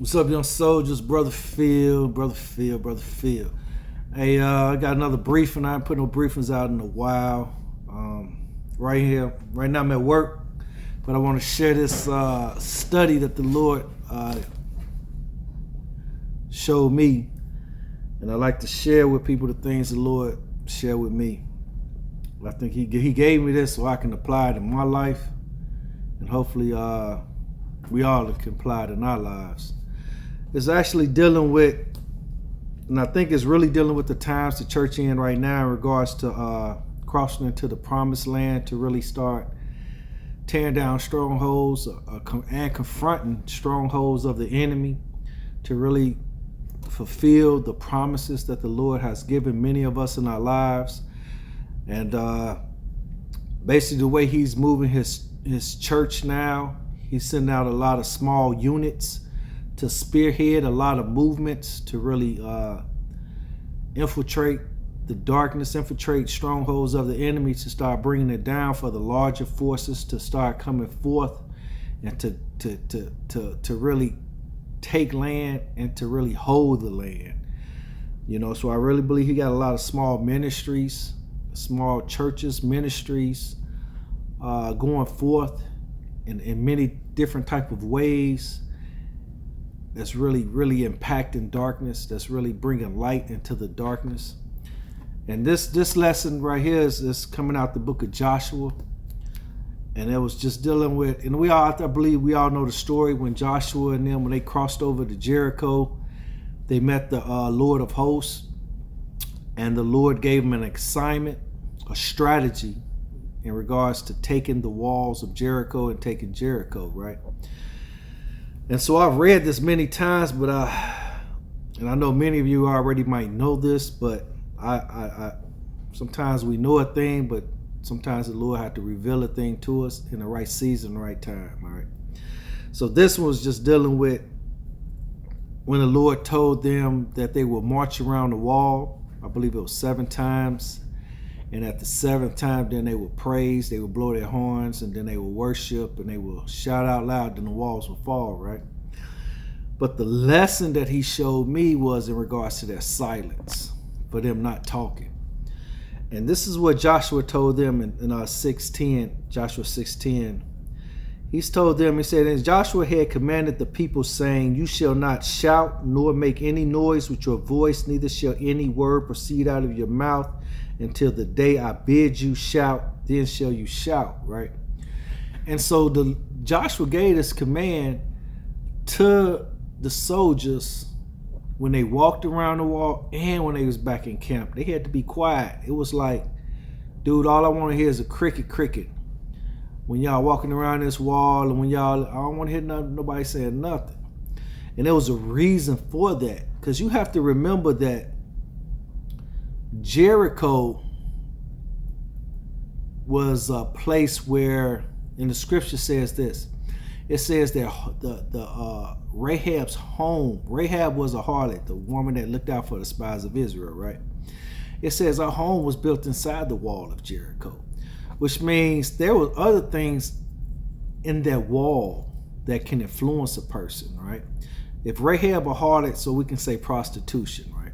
What's up, young soldiers? Brother Phil, brother Phil, brother Phil. Hey, I got another briefing. I ain't put no briefings out in a while. Right here, right now I'm at work, but I want to share this study that the Lord showed me, and I like to share with people the things the Lord shared with me. I think He gave me this so I can apply it in my life, and hopefully we all can apply it in our lives. It's actually dealing with, and I think it's really dealing with the times the church in right now in regards to crossing into the promised land to really start tearing down strongholds and confronting strongholds of the enemy to really fulfill the promises that the Lord has given many of us in our lives. And basically the way He's moving his church now, He's sending out a lot of small units to spearhead a lot of movements to really infiltrate the darkness, infiltrate strongholds of the enemy, to start bringing it down for the larger forces to start coming forth and to really take land and to really hold the land. You know, so I really believe He got a lot of small ministries, small churches, ministries going forth in many different type of ways. That's really impacting darkness, that's really bringing light into the darkness. And this lesson right here is coming out the book of Joshua, and it was just dealing with, and I believe we all know the story when Joshua and them, when they crossed over to Jericho, they met the Lord of hosts, and the Lord gave them an assignment, a strategy in regards to taking the walls of Jericho and taking Jericho, right? And so I've read this many times, but and I know many of you already might know this, but I sometimes we know a thing, but sometimes the Lord had to reveal a thing to us in the right season, the right time. All right. So this one was just dealing with when the Lord told them that they will march around the wall. I believe it was 7 times. And at the 7th time, then they would praise, they would blow their horns, and then they would worship, and they will shout out loud, then the walls will fall, right? But the lesson that He showed me was in regards to their silence, for them not talking. And this is what Joshua told them in 6:10, Joshua 6:10. He's told them, he said, and Joshua had commanded the people, saying, you shall not shout, nor make any noise with your voice, neither shall any word proceed out of your mouth until the day I bid you shout, then shall you shout, right? And so Joshua gave this command to the soldiers when they walked around the wall and when they was back in camp. They had to be quiet. It was like, dude, all I want to hear is a cricket. When y'all walking around this wall, and when y'all, I don't want to hear nobody saying nothing. And there was a reason for that, because you have to remember that Jericho was a place where, and the scripture says this, it says that the Rahab's home, Rahab was a harlot, the woman that looked out for the spies of Israel, right? It says her home was built inside the wall of Jericho, which means there were other things in that wall that can influence a person, right? If Rahab a harlot, so we can say prostitution, right?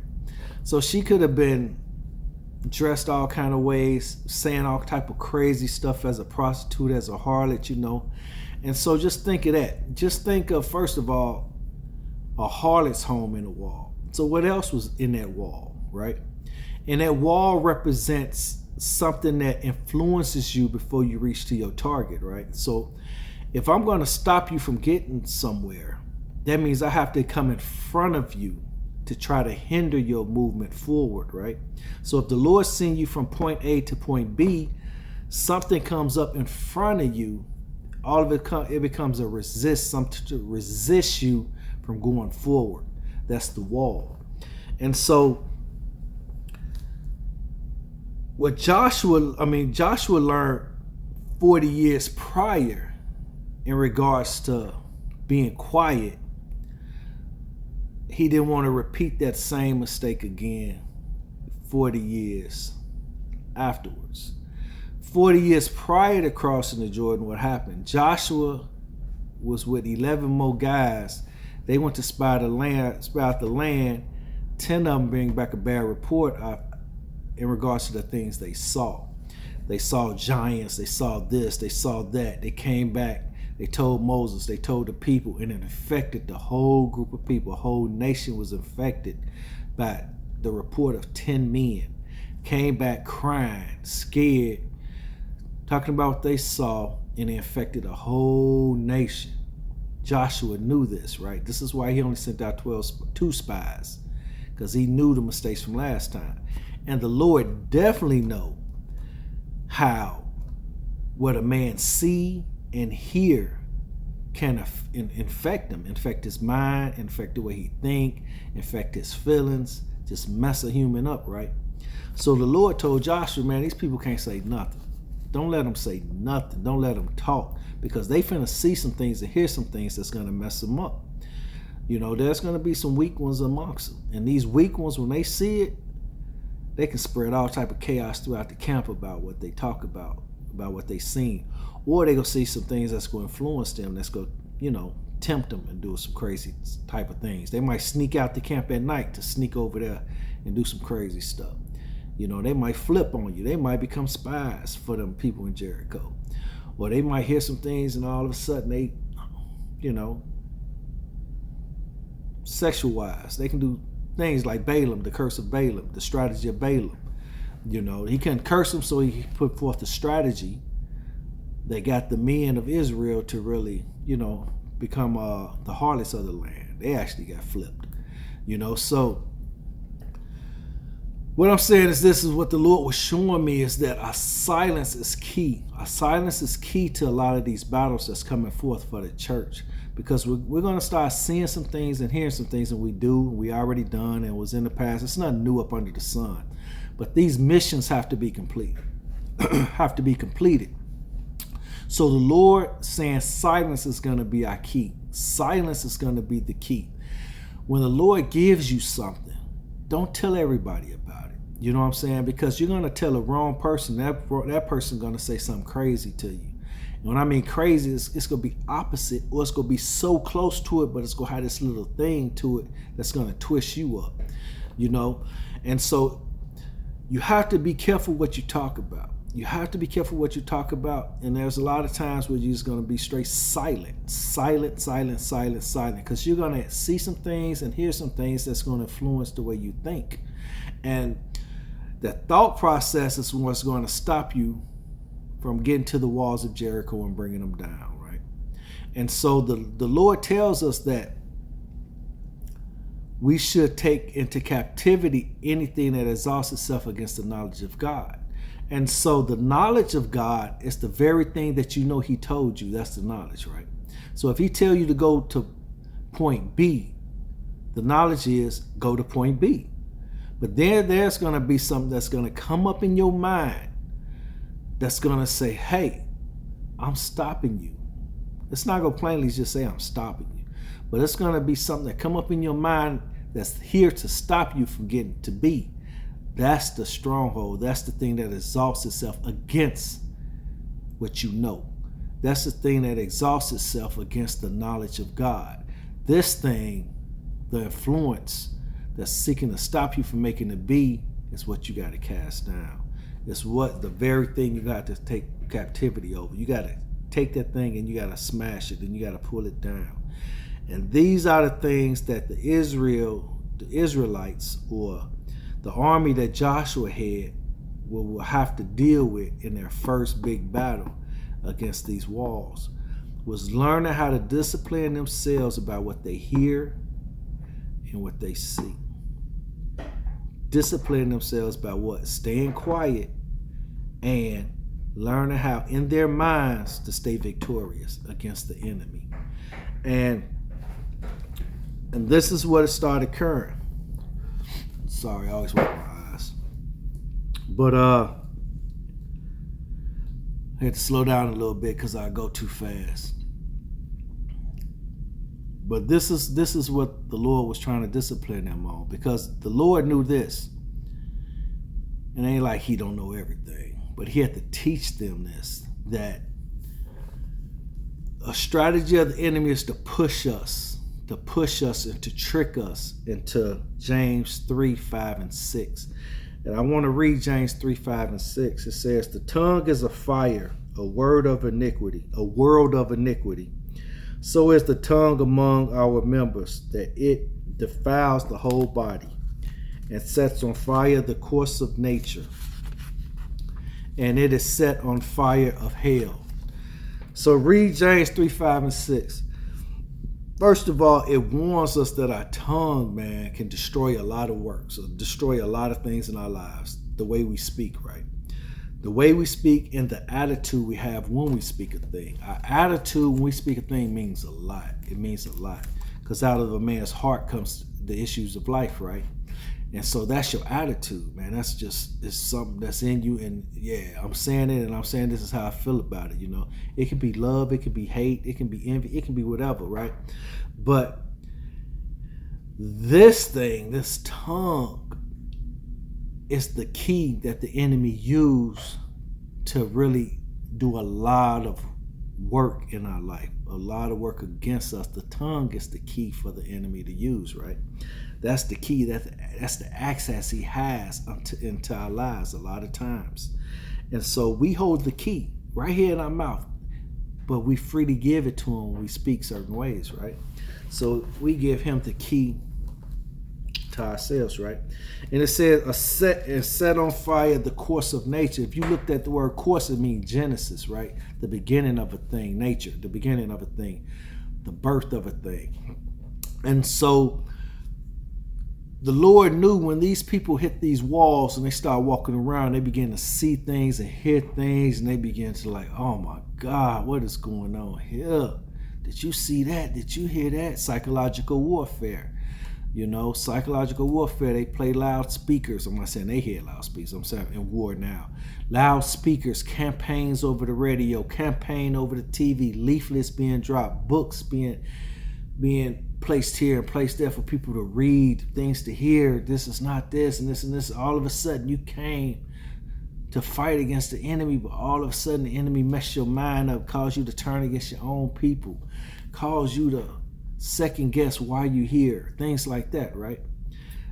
So she could have been dressed all kind of ways, saying all type of crazy stuff as a prostitute, as a harlot, you know. And so just think of that. Just think of, first of all, a harlot's home in the wall. So what else was in that wall, right? And that wall represents something that influences you before you reach to your target, right? So if I'm going to stop you from getting somewhere, that means I have to come in front of you to try to hinder your movement forward, right? So if the Lord sends you from point A to point B, something comes up in front of you, all of it becomes a resist, something to resist you from going forward. That's the wall. And so what Joshua learned 40 years prior in regards to being quiet, he didn't want to repeat that same mistake again 40 years afterwards. 40 years prior to crossing the Jordan, what happened? Joshua was with 11 more guys They went to spy out the land. 10 of them bring back a bad report in regards to the things they saw. They saw giants, they saw this, they saw that. They came back, they told Moses, they told the people, and it affected the whole group of people. A whole nation was affected by the report of 10 men. Came back crying, scared, talking about what they saw, and it affected a whole nation. Joshua knew this, right? This is why he only sent out 2 spies, because he knew the mistakes from last time. And the Lord definitely know how what a man see and hear can infect him, infect his mind, infect the way he think, infect his feelings, just mess a human up, right? So the Lord told Joshua, man, these people can't say nothing. Don't let them say nothing. Don't let them talk, because they finna see some things and hear some things that's gonna mess them up. You know, there's gonna be some weak ones amongst them. And these weak ones, when they see it, they can spread all type of chaos throughout the camp about what they talk about what they seen. Or they gonna see some things that's gonna influence them, that's gonna, tempt them and do some crazy type of things. They might sneak out the camp at night to sneak over there and do some crazy stuff. They might flip on you. They might become spies for them people in Jericho. Or they might hear some things and all of a sudden they, sexual wise, they can do things like Balaam, the curse of Balaam, the strategy of Balaam. He couldn't curse them, so he put forth a strategy that got the men of Israel to really, become the harlots of the land. They actually got flipped. So what I'm saying is, this is what the Lord was showing me, is that our silence is key. Our silence is key to a lot of these battles that's coming forth for the church, because we're going to start seeing some things and hearing some things, and we already done and was in the past. It's nothing new up under the sun. But these missions have to be completed. So the Lord saying silence is going to be our key. Silence is going to be the key. When the Lord gives you something, don't tell everybody about it. You know what I'm saying? Because you're going to tell a wrong person. That person's going to say something crazy to you. And when I mean crazy, it's going to be opposite, or it's going to be so close to it, but it's going to have this little thing to it that's going to twist you up. And so you have to be careful what you talk about. You have to be careful what you talk about. And there's a lot of times where you're just going to be straight silent, because you're going to see some things and hear some things that's going to influence the way you think. And the thought process is what's going to stop you from getting to the walls of Jericho and bringing them down, right? And so the Lord tells us that we should take into captivity anything that exalts itself against the knowledge of God. And so the knowledge of God is the very thing that he told you. That's the knowledge, right? So if he tell you to go to point B, the knowledge is go to point B. But then there's going to be something that's going to come up in your mind that's going to say, hey, I'm stopping you. It's not going to plainly just say I'm stopping you. But it's going to be something that come up in your mind that's here to stop you from getting to B. That's the stronghold. That's the thing that exalts itself against what you know. That's the thing that exalts itself against the knowledge of God. This thing, the influence that's seeking to stop you from making it be, is what you got to cast down. It's what the very thing you got to take captivity over. You got to take that thing and you got to smash it and you got to pull it down. And these are the things that the Israelites, or the army that Joshua had, will have to deal with in their first big battle against these walls, was learning how to discipline themselves about what they hear and what they see. Discipline themselves by what? Staying quiet and learning how in their minds to stay victorious against the enemy. And this is what it started occurring. Sorry, I always wipe my eyes. But I had to slow down a little bit because I go too fast. But this is what the Lord was trying to discipline them on, because the Lord knew this. And it ain't like he don't know everything, but he had to teach them this, that a strategy of the enemy is to push us to push us and to trick us into James 3, 5, and 6. And I want to read James 3, 5, and 6. It says, the tongue is a fire, a word of iniquity, a world of iniquity. So is the tongue among our members, that it defiles the whole body and sets on fire the course of nature, and it is set on fire of hell. So read James 3, 5, and 6. First of all, it warns us that our tongue, man, can destroy a lot of works, or destroy a lot of things in our lives, the way we speak, right? The way we speak and the attitude we have when we speak a thing. Our attitude when we speak a thing means a lot. It means a lot. Because out of a man's heart comes the issues of life, right? And so that's your attitude, man. That's just, it's something that's in you. And yeah, I'm saying it, and I'm saying this is how I feel about it, you know. It can be love, it can be hate, it can be envy, it can be whatever, right? But this thing, this tongue, is the key that the enemy used to really do a lot of work in our life, a lot of work against us. The tongue is the key for the enemy to use, right? That's the key. That's the access he has into our lives a lot of times. And so we hold the key right here in our mouth, but we freely give it to him when we speak certain ways, right? So we give him the key to ourselves, right? And it says, set on fire the course of nature. If you looked at the word course, it means Genesis, right? The beginning of a thing, nature, the beginning of a thing, the birth of a thing. And so the Lord knew when these people hit these walls and they start walking around, they begin to see things and hear things, and they begin to like, oh my God, what is going on here? Did you see that? Did you hear that? Psychological warfare. You know, psychological warfare, they play loudspeakers. I'm not saying they hear loudspeakers. I'm saying in war now. Loudspeakers, campaigns over the radio, campaign over the TV, leaflets being dropped, books being placed here and placed there for people to read, things to hear. This is not this and this and this. All of a sudden you came to fight against the enemy, but all of a sudden the enemy messed your mind up, caused you to turn against your own people, caused you to second guess why you here, things like that, right?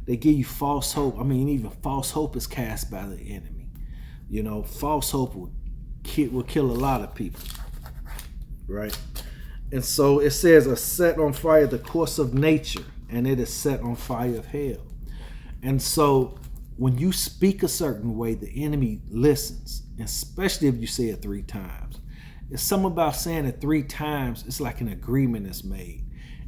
They give you false hope. I mean, even false hope is cast by the enemy. You know, false hope will kill a lot of people, right? And so it says, set on fire the course of nature, and it is set on fire of hell. And so when you speak a certain way, the enemy listens, especially if you say it 3 times. It's something about saying it 3 times. It's like an agreement is made.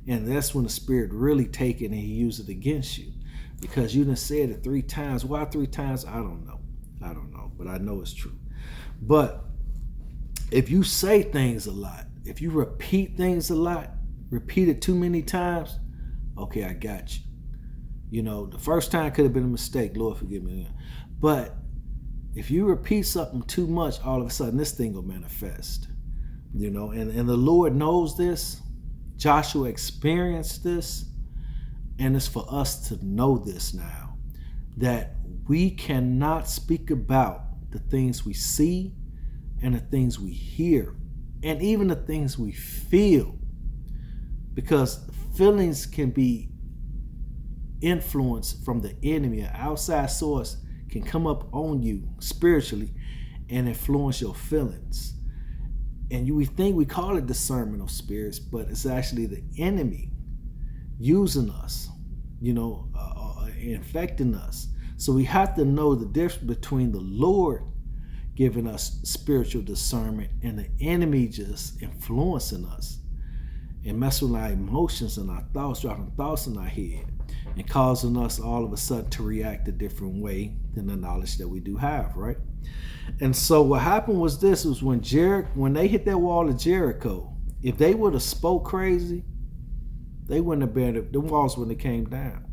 And that's when the spirit really take it and he use it against you, because you done said it 3 times. Why 3 times? I don't know, but I know it's true. But if you say things a lot, if you repeat things a lot, repeat it too many times, okay, I got you. You know, the first time could have been a mistake. Lord, forgive me. But if you repeat something too much, all of a sudden this thing will manifest. You know, and the Lord knows this. Joshua experienced this, and it's for us to know this now, that we cannot speak about the things we see and the things we hear and even the things we feel, because feelings can be influenced from the enemy. An outside source can come up on you spiritually and influence your feelings. And we think we call it discernment of spirits, but it's actually the enemy using us, you know, infecting us. So we have to know the difference between the Lord giving us spiritual discernment and the enemy just influencing us and messing with our emotions and our thoughts, dropping thoughts in our head and causing us all of a sudden to react a different way than the knowledge that we do have, right? And so what happened was this, was when they hit that wall of Jericho, if they would have spoke crazy, they wouldn't have been, the walls wouldn't have came down.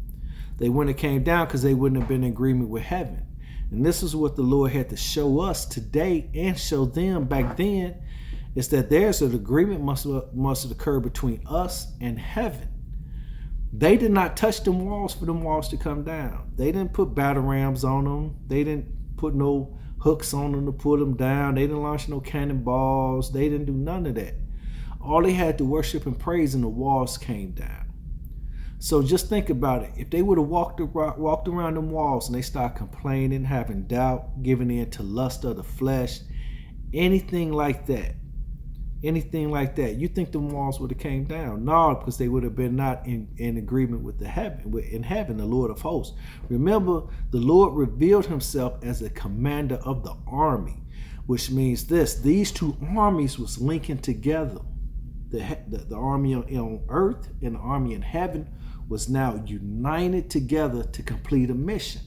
They wouldn't have came down because they wouldn't have been in agreement with heaven. And this is what the Lord had to show us today and show them back then, is that there's an agreement must have occurred between us and heaven. They did not touch them walls for them walls to come down. They didn't put battle rams on them. They didn't put no hooks on them to pull them down. They didn't launch no cannonballs. They didn't do none of that. All they had to worship and praise, and the walls came down. So just think about it. If they would have walked around them walls and they start complaining, having doubt, giving in to lust of the flesh, anything like that, you think the walls would have came down? No, because they would have been not in agreement with in heaven, the Lord of hosts. Remember, the Lord revealed himself as a commander of the army, which means these two armies was linking together. The army on earth and the army in heaven was now united together to complete a mission.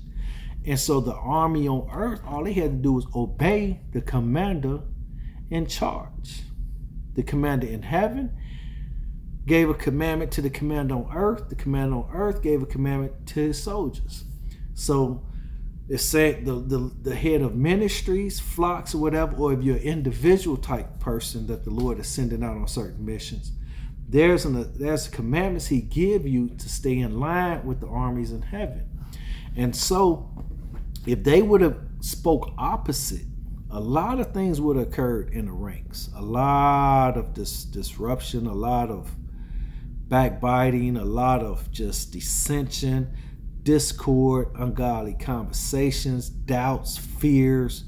And so the army on earth, all they had to do was obey the commander in charge. The commander in heaven gave a commandment to the commander on earth. The commander on earth gave a commandment to his soldiers. So it's saying the head of ministries, flocks, or whatever, or if you're an individual type person that the Lord is sending out on certain missions, there's commandments he give you to stay in line with the armies in heaven. And so if they would have spoke opposite, a lot of things would have occurred in the ranks. A lot of disruption, a lot of backbiting, a lot of just dissension, discord, ungodly conversations, doubts, fears,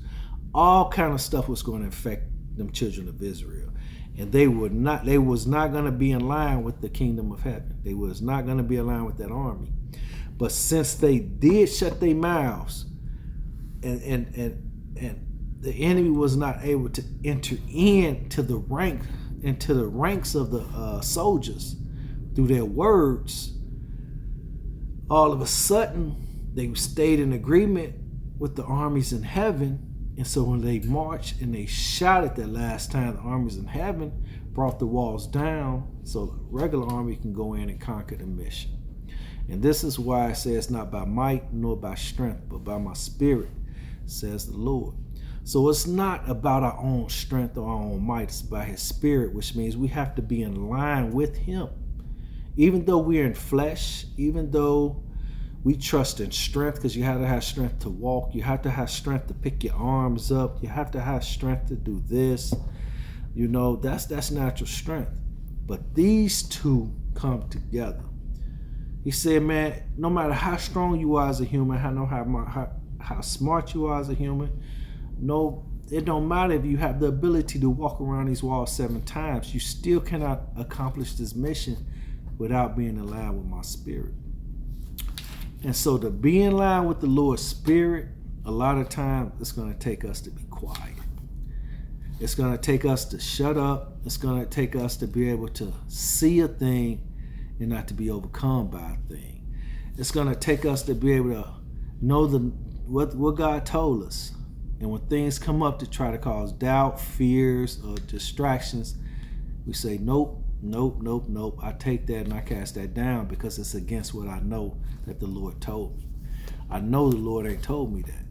all kind of stuff was going to affect them children of Israel. And they was not going to be in line with the kingdom of heaven. They was not going to be in line with that army. But since they did shut their mouths, and the enemy was not able to enter into the ranks of the soldiers through their words, all of a sudden they stayed in agreement with the armies in heaven. And so when they marched and they shouted that last time, the armies in heaven brought the walls down so the regular army can go in and conquer the mission. And this is why I say it's not by might nor by strength, but by my spirit, says the Lord. So it's not about our own strength or our own might, it's by his spirit, which means we have to be in line with him. Even though we're in flesh, even though we trust in strength, because you have to have strength to walk, you have to have strength to pick your arms up, you have to have strength to do this. That's natural strength. But these two come together. He said, man, no matter how strong you are as a human, how smart you are as a human, it don't matter if you have the ability to walk around these walls 7 times, you still cannot accomplish this mission without being in line with my spirit. And so to be in line with the Lord's spirit, a lot of times it's going to take us to be quiet. It's going to take us to shut up. It's going to take us to be able to see a thing and not to be overcome by a thing. It's going to take us to be able to know what God told us. And when things come up to try to cause doubt, fears, or distractions, we say, nope. I take that and I cast that down because it's against what I know that the Lord told me. I know the Lord ain't told me that.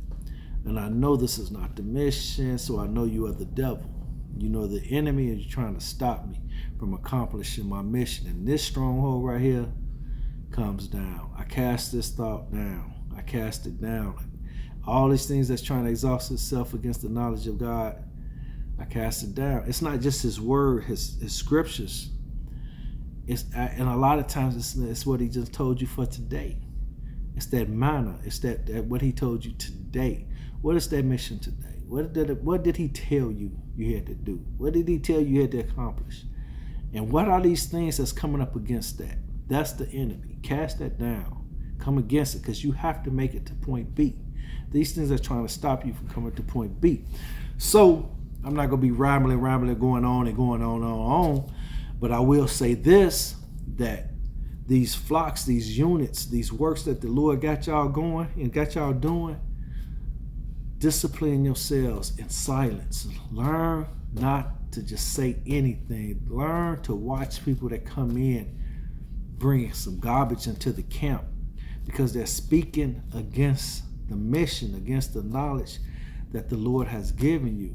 And I know this is not the mission, so I know you are the devil. You know the enemy is trying to stop me from accomplishing my mission. And this stronghold right here comes down. I cast this thought down. I cast it down. All these things that's trying to exhaust itself against the knowledge of God, I cast it down. It's not just his word, his scriptures. And a lot of times it's what he just told you for today. It's that manna. It's that what he told you today. What is that mission today? What did he tell you had to do? What did he tell you had to accomplish? And what are these things that's coming up against that? That's the enemy. Cast that down. Come against it, because you have to make it to point B. These things are trying to stop you from coming to point B. So I'm not going to be rambling, going on. But I will say this, that these flocks, these units, these works that the Lord got y'all going and got y'all doing, discipline yourselves in silence. Learn not to just say anything. Learn to watch people that come in bringing some garbage into the camp, because they're speaking against the mission, against the knowledge that the Lord has given you.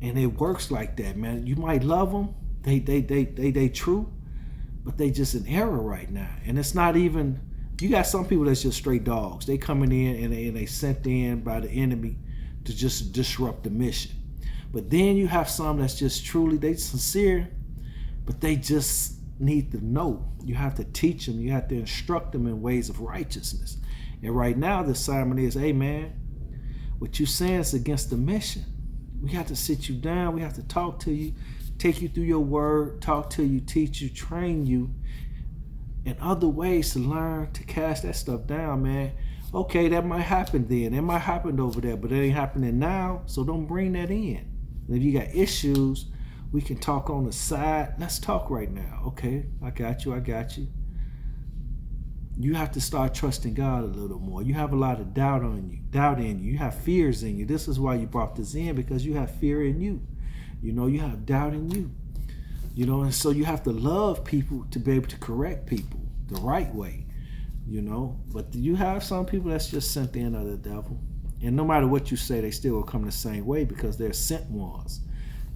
And it works like that, man. You might love them. They true, but they just in error right now. And it's not even, you got some people that's just straight dogs. They coming in and they sent in by the enemy to just disrupt the mission. But then you have some that's just truly, they sincere, but they just need to know. You have to teach them. You have to instruct them in ways of righteousness. And right now, the assignment is, hey, man, what you saying is against the mission. We have to sit you down. We have to talk to you, take you through your word, talk to you, teach you, train you in other ways to learn to cast that stuff down, man. Okay, that might happen then. It might happen over there, but it ain't happening now, so don't bring that in. And if you got issues, we can talk on the side. Let's talk right now. Okay, I got you. You have to start trusting God a little more. You have a lot of doubt in you. You have fears in you. This is why you brought this in, because you have fear in you. You have doubt in you. And so you have to love people to be able to correct people the right way. But you have some people that's just sent in of the devil. And no matter what you say, they still will come the same way because they're sent ones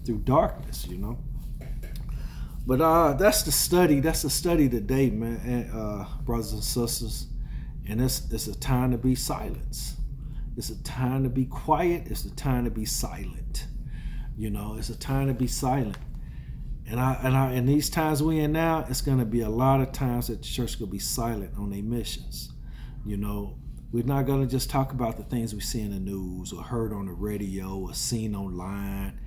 through darkness, But that's the study. That's the study today, man, brothers and sisters. And it's a time to be silent. It's a time to be quiet. It's a time to be silent. It's a time to be silent. And in these times we in now, it's going to be a lot of times that the church will be silent on their missions. We're not going to just talk about the things we see in the news or heard on the radio or seen online.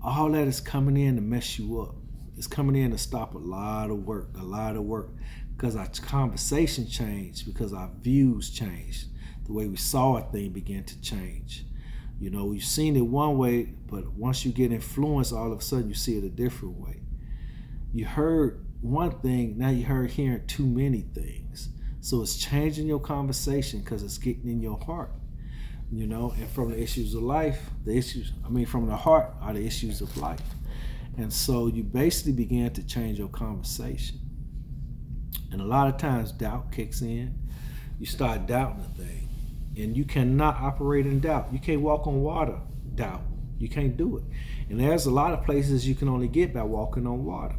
All that is coming in to mess you up. It's coming in to stop a lot of work, because our conversation changed, because our views changed. The way we saw a thing began to change. You've seen it one way, but once you get influenced, all of a sudden you see it a different way. You heard one thing, now you hearing too many things. So it's changing your conversation because it's getting in your heart. And from the issues of life, from the heart are the issues of life. And so you basically begin to change your conversation. And a lot of times doubt kicks in. You start doubting a thing. And you cannot operate in doubt. You can't walk on water, doubt. You can't do it. And there's a lot of places you can only get by walking on water.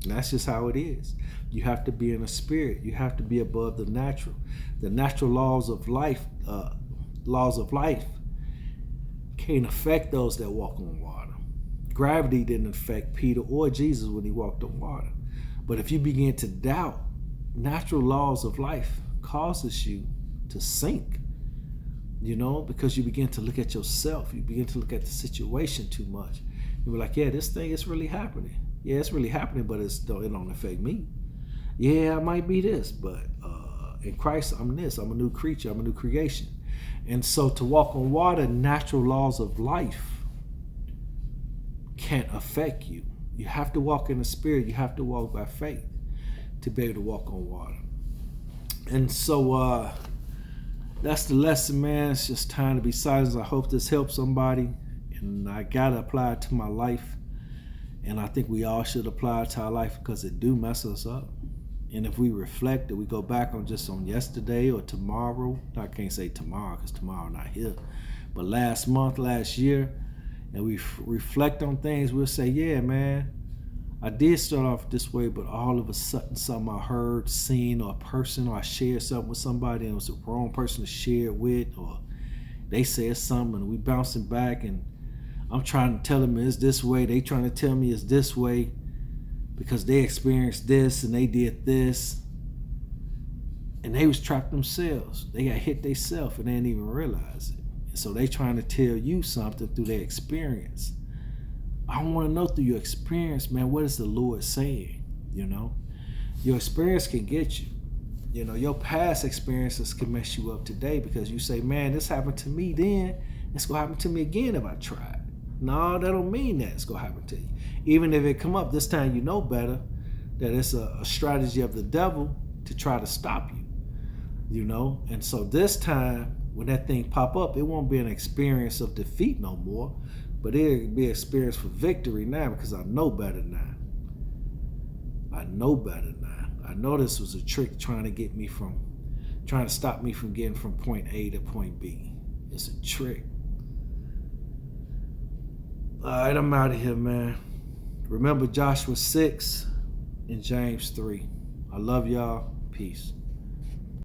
And that's just how it is. You have to be in a spirit. You have to be above the natural. The natural laws of life can't affect those that walk on water. Gravity didn't affect Peter or Jesus when he walked on water. But if you begin to doubt, natural laws of life causes you to sink, because you begin to look at yourself. You begin to look at the situation too much. You're like, yeah, this thing is really happening. Yeah, it's really happening, but it don't affect me. Yeah, I might be this, but in Christ, I'm this. I'm a new creature. I'm a new creation. And so to walk on water, natural laws of life can't affect you. You have to walk in the spirit. You have to walk by faith to be able to walk on water. And so that's the lesson, man. It's just time to be silent. I hope this helps somebody. And I got to apply it to my life. And I think we all should apply it to our life because it do mess us up. And if we reflect, that we go back on yesterday or tomorrow. I can't say tomorrow because tomorrow not here. But last month, last year, and we reflect on things, we'll say, yeah, man, I did start off this way, but all of a sudden something I heard, seen, or a person, or I shared something with somebody and it was the wrong person to share it with, or they said something and we bouncing back and I'm trying to tell them it's this way. They trying to tell me it's this way because they experienced this and they did this. And they was trapped themselves. They got hit themselves and they didn't even realize it. And so they trying to tell you something through their experience. I want to know through your experience, man, what is the Lord saying? Your experience can get you. Your past experiences can mess you up today because you say, man, this happened to me then. It's going to happen to me again if I try. No, that don't mean that it's going to happen to you. Even if it come up, this time you know better that it's a strategy of the devil to try to stop you. And so this time when that thing pop up, it won't be an experience of defeat no more, but it'll be an experience for victory now because I know better now. I know this was a trick trying to stop me from getting from point A to point B. It's a trick. All right, I'm out of here, man. Remember Joshua 6 and James 3. I love y'all. Peace.